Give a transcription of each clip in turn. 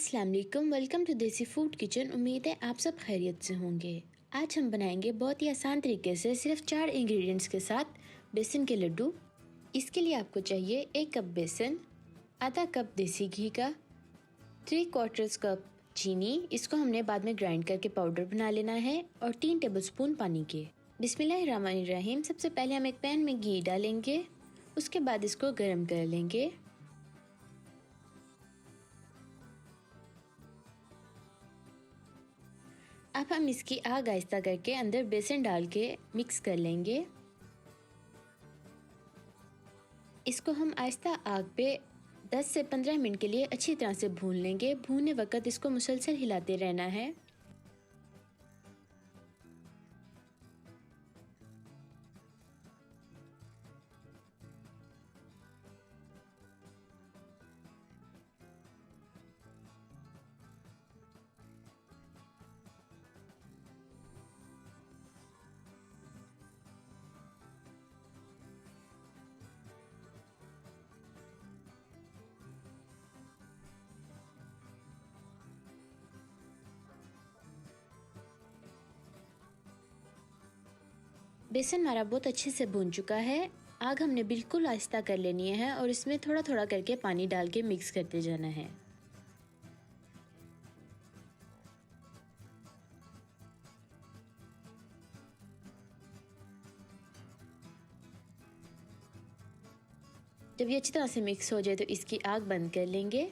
अस्सलाम वालेकुम, welcome to देसी फूड किचन। उम्मीद है आप सब खैरियत से होंगे। आज हम बनाएंगे बहुत ही आसान तरीके से सिर्फ 4 इंग्रेडिएंट्स के साथ बेसन के लड्डू। इसके लिए आपको चाहिए 1 कप बेसन, आधा कप देसी घी का, 3/4 कप चीनी, इसको हमने बाद में ग्राइंड करके पाउडर बना लेना है, और 3 टेबलस्पून पानी के। बिस्मिल्लाहिर्रहमानिर्रहीम। सबसे पहले हम एक पैन में घी डालेंगे, उसके बाद इसको गर्म कर लेंगे। अब हम इसकी आग आहिस्ता करके अंदर बेसन डाल के मिक्स कर लेंगे। इसको हम आहिस्ता आग पे 10 से 15 मिनट के लिए अच्छी तरह से भून लेंगे। भूनने वक्त इसको मुसलसल हिलाते रहना है। बेसन हमारा बहुत अच्छे से भून चुका है। आग हमने बिल्कुल आहिस्ता कर लेनी है और इसमें थोड़ा थोड़ा करके पानी डाल के मिक्स करते जाना है। जब ये अच्छी तरह से मिक्स हो जाए तो इसकी आग बंद कर लेंगे।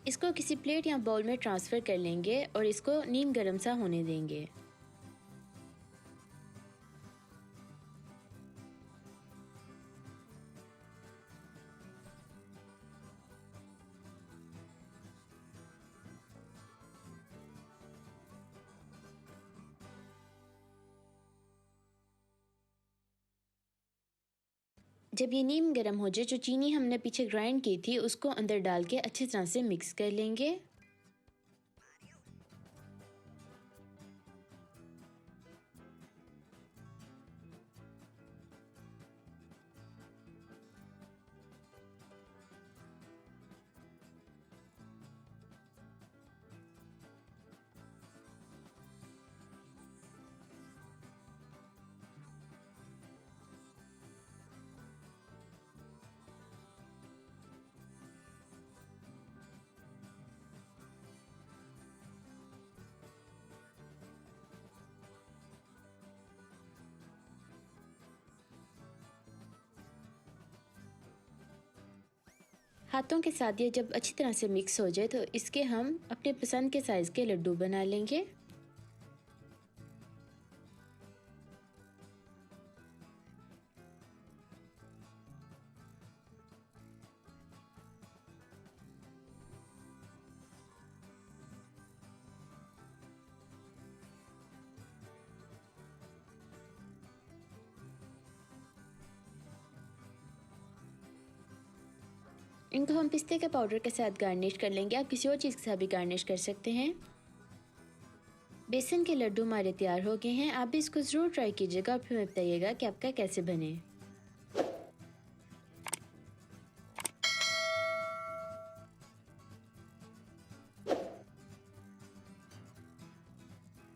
इसको किसी प्लेट या बाउल में ट्रांसफ़र कर लेंगे और इसको नीम गर्म सा होने देंगे। जब ये नीम गर्म हो जाए, जो चीनी हमने पीछे ग्राइंड की थी उसको अंदर डाल के अच्छी तरह से मिक्स कर लेंगे। हाथों के साथ ये जब अच्छी तरह से मिक्स हो जाए तो इसके हम अपने पसंद के साइज़ के लड्डू बना लेंगे। इनको हम पिस्ते के पाउडर के साथ गार्निश कर लेंगे। आप किसी और चीज़ के साथ भी गार्निश कर सकते हैं। बेसन के लड्डू हमारे तैयार हो गए हैं। आप भी इसको ज़रूर ट्राई कीजिएगा और फिर बताइएगा कि आपका कैसे बने।